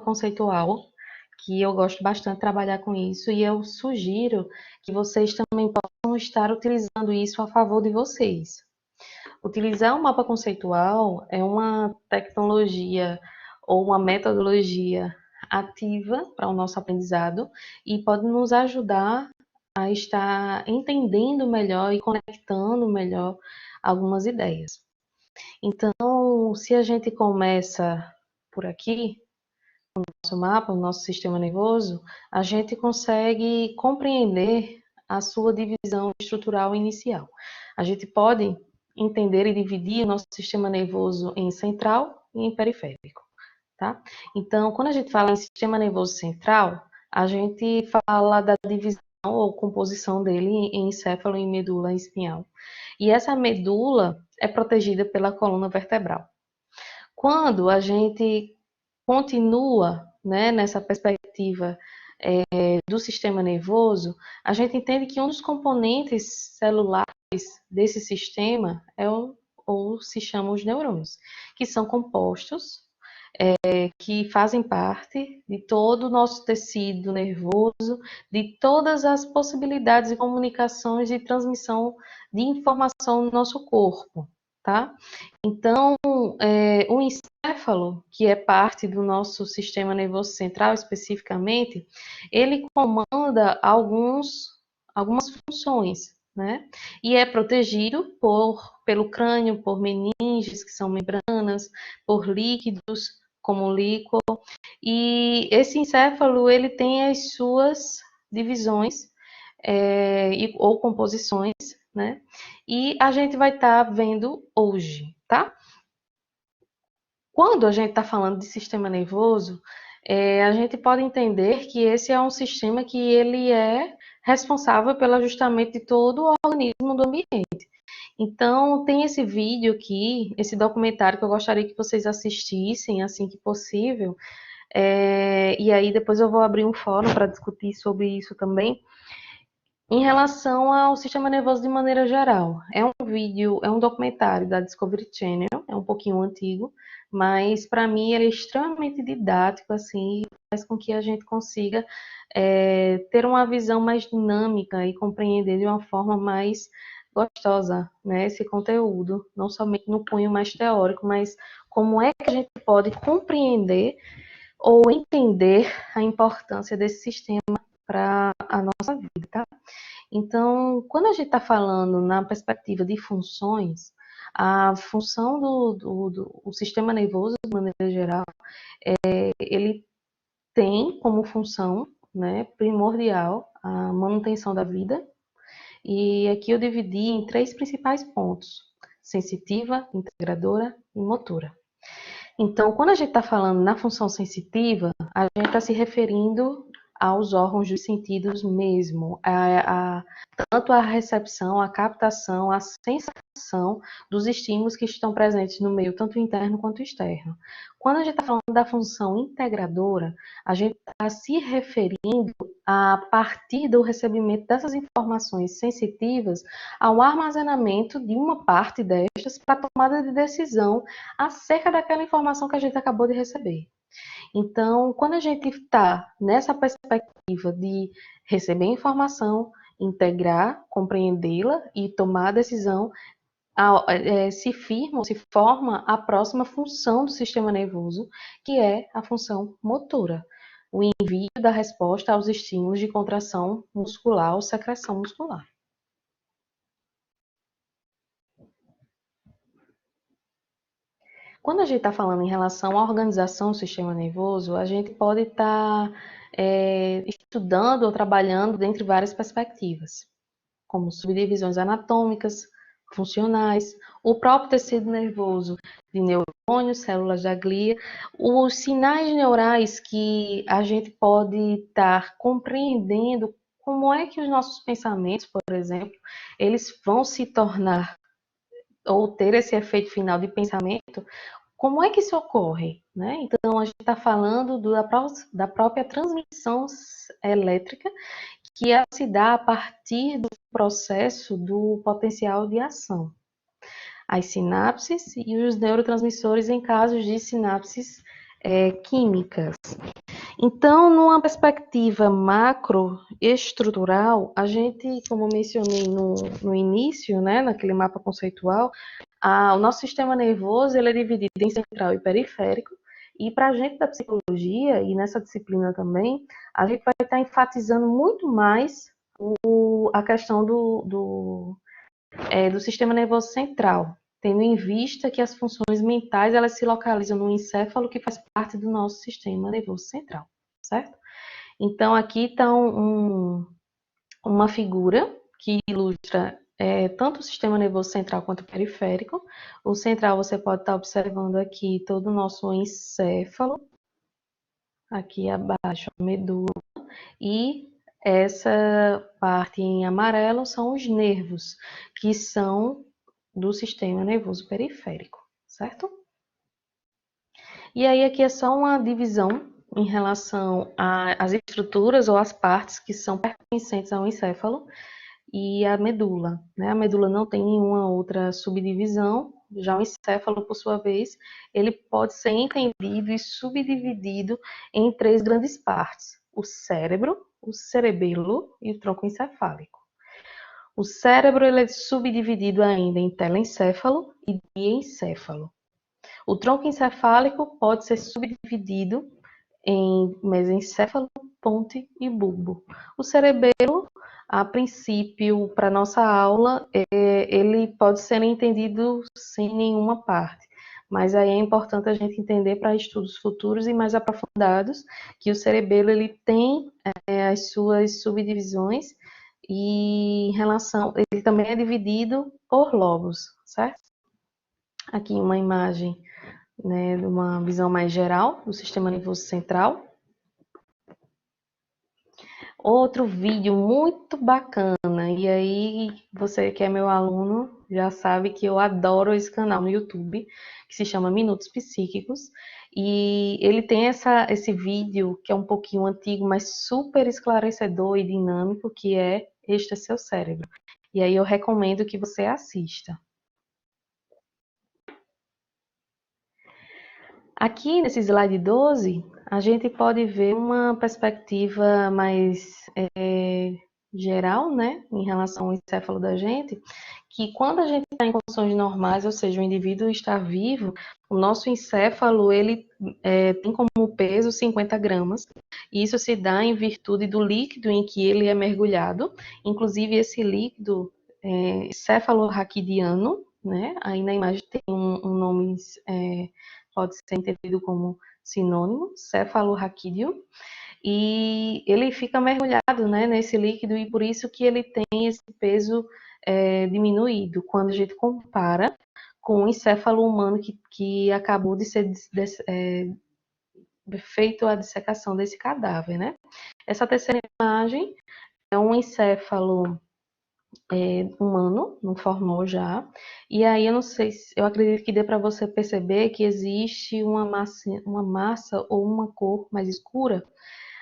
conceitual, que eu gosto bastante de trabalhar com isso, e eu sugiro que vocês também possam estar utilizando isso a favor de vocês. Utilizar o mapa conceitual é uma tecnologia ou uma metodologia ativa para o nosso aprendizado e pode nos ajudar a estar entendendo melhor e conectando melhor algumas ideias. Então, se a gente começa por aqui, o nosso mapa, o nosso sistema nervoso, a gente consegue compreender a sua divisão estrutural inicial. A gente pode entender e dividir o nosso sistema nervoso em central e em periférico, tá? Então, quando a gente fala em sistema nervoso central, a gente fala da divisão ou composição dele em encéfalo e medula espinhal. E essa medula é protegida pela coluna vertebral. Quando a gente continua, né, nessa perspectiva do sistema nervoso, a gente entende que um dos componentes celulares desse sistema ou se chamam os neurônios, que são compostos que fazem parte de todo o nosso tecido nervoso, de todas as possibilidades de comunicações e transmissão de informação no nosso corpo, tá? Então, o encéfalo, que é parte do nosso sistema nervoso central especificamente, ele comanda algumas funções, né? E é protegido pelo crânio, por meninges, que são membranas, por líquidos, como o líquor. E esse encéfalo, ele tem as suas divisões ou composições, né? E a gente vai estar vendo hoje, tá? Quando a gente está falando de sistema nervoso, a gente pode entender que esse é um sistema que ele é responsável pelo ajustamento de todo o organismo do ambiente. Então, tem esse vídeo aqui, esse documentário que eu gostaria que vocês assistissem assim que possível, e aí depois eu vou abrir um fórum para discutir sobre isso também. Em relação ao sistema nervoso de maneira geral, é um documentário da Discovery Channel, é um pouquinho antigo, mas para mim ele é extremamente didático, assim, faz com que a gente consiga ter uma visão mais dinâmica e compreender de uma forma mais gostosa, né, esse conteúdo, não somente no cunho mais teórico, mas como é que a gente pode compreender ou entender a importância desse sistema para a nossa vida, tá? Então, quando a gente está falando na perspectiva de funções, a função do sistema nervoso, de maneira geral, ele tem como função, né, primordial a manutenção da vida. E aqui eu dividi em três principais pontos: sensitiva, integradora e motora. Então, quando a gente está falando na função sensitiva, a gente está se referindo aos órgãos dos sentidos mesmo, tanto a recepção, a captação, a sensação dos estímulos que estão presentes no meio, tanto interno quanto externo. Quando a gente está falando da função integradora, a gente está se referindo a partir do recebimento dessas informações sensitivas ao armazenamento de uma parte destas para a tomada de decisão acerca daquela informação que a gente acabou de receber. Então, quando a gente está nessa perspectiva de receber informação, integrar, compreendê-la e tomar a decisão, se forma a próxima função do sistema nervoso, que é a função motora, o envio da resposta aos estímulos de contração muscular ou secreção muscular. Quando a gente está falando em relação à organização do sistema nervoso, a gente pode estar estudando ou trabalhando dentre várias perspectivas, como subdivisões anatômicas, funcionais, o próprio tecido nervoso de neurônios, células da glia, os sinais neurais que a gente pode estar compreendendo como é que os nossos pensamentos, por exemplo, eles vão se tornar ou ter esse efeito final de pensamento. Como é que isso ocorre? Né? Então, a gente está falando da própria transmissão elétrica, que ela se dá a partir do processo do potencial de ação. As sinapses e os neurotransmissores em casos de sinapses químicas. Então, numa perspectiva macroestrutural, a gente, como eu mencionei no início, né, naquele mapa conceitual, o nosso sistema nervoso ele é dividido em central e periférico, e para a gente da psicologia, e nessa disciplina também, a gente vai estar enfatizando muito mais a questão do sistema nervoso central, tendo em vista que as funções mentais elas se localizam no encéfalo, que faz parte do nosso sistema nervoso central, certo? Então, aqui está uma figura que ilustra tanto o sistema nervoso central quanto o periférico. O central, você pode estar observando aqui todo o nosso encéfalo, aqui abaixo a medula, e essa parte em amarelo são os nervos, que são do sistema nervoso periférico, certo? E aí aqui é só uma divisão em relação às estruturas ou às partes que são pertencentes ao encéfalo e a medula, né? A medula não tem nenhuma outra subdivisão, já o encéfalo, por sua vez, ele pode ser entendido e subdividido em três grandes partes: o cérebro, o cerebelo e o tronco encefálico. O cérebro ele é subdividido ainda em telencéfalo e diencéfalo. O tronco encefálico pode ser subdividido em mesencéfalo, ponte e bulbo. O cerebelo, a princípio, para nossa aula, ele pode ser entendido sem nenhuma parte. Mas aí é importante a gente entender para estudos futuros e mais aprofundados que o cerebelo ele tem as suas subdivisões e em relação, ele também é dividido por lobos, certo? Aqui uma imagem, né, de uma visão mais geral do sistema nervoso central. Outro vídeo muito bacana, e aí você que é meu aluno já sabe que eu adoro esse canal no YouTube, que se chama Minutos Psíquicos, e ele tem esse vídeo que é um pouquinho antigo, mas super esclarecedor e dinâmico, que é Este é Seu Cérebro. E aí eu recomendo que você assista. Aqui nesse slide 12, a gente pode ver uma perspectiva mais geral, né, em relação ao encéfalo da gente, que quando a gente está em condições normais, ou seja, o indivíduo está vivo, o nosso encéfalo, ele tem como peso 50 gramas, e isso se dá em virtude do líquido em que ele é mergulhado, inclusive esse líquido cefalorraquidiano, né, aí na imagem tem um nome, pode ser entendido como sinônimo, cefalorraquídeo, e ele fica mergulhado, né, nesse líquido e por isso que ele tem esse peso diminuído quando a gente compara com o encéfalo humano que acabou de ser feito a dissecação desse cadáver, né? Essa terceira imagem é um encéfalo humano, não formou já, e aí eu não sei, eu acredito que dê para você perceber que existe uma massa ou uma cor mais escura.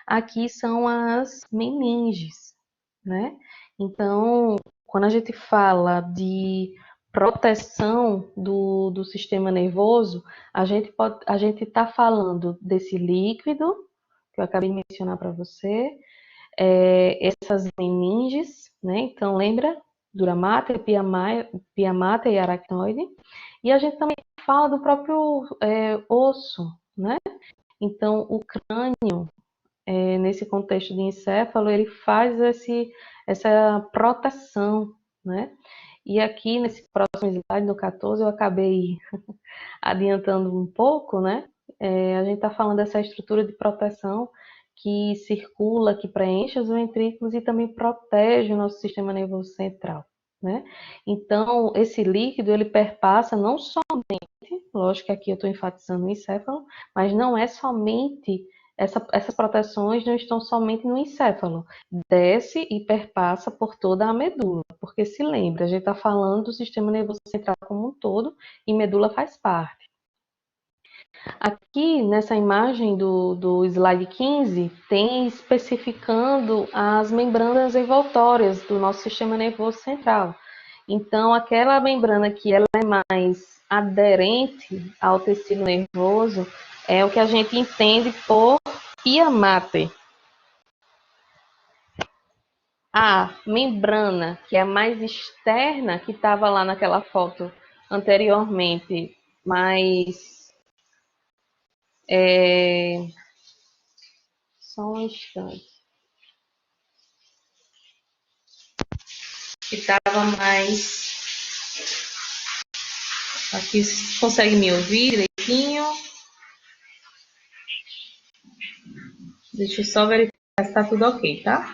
Aqui são as meninges, né? Então, quando a gente fala de proteção do sistema nervoso, a gente está falando desse líquido que eu acabei de mencionar para você, essas meninges, né? Então, lembra? Dura mater, pia mater e aracnoide. E a gente também fala do próprio osso, né? Então, o crânio, nesse contexto de encéfalo, ele faz essa proteção, né? E aqui, nesse próximo slide, no 14, eu acabei adiantando um pouco, né? A gente está falando dessa estrutura de proteção que circula, que preenche os ventrículos e também protege o nosso sistema nervoso central, né? Então, esse líquido, ele perpassa não somente, lógico que aqui eu estou enfatizando o encéfalo, mas não é somente, essas proteções não estão somente no encéfalo, desce e perpassa por toda a medula, porque se lembra, a gente está falando do sistema nervoso central como um todo e medula faz parte. Aqui nessa imagem do slide 15, tem especificando as membranas envoltórias do nosso sistema nervoso central. Então, aquela membrana que ela é mais aderente ao tecido nervoso é o que a gente entende por Pia mate. A membrana, que é a mais externa, que estava lá naquela foto anteriormente, mas só um instante. Que estava mais. Aqui, você consegue me ouvir direitinho? Deixa eu só verificar se está tudo ok, tá?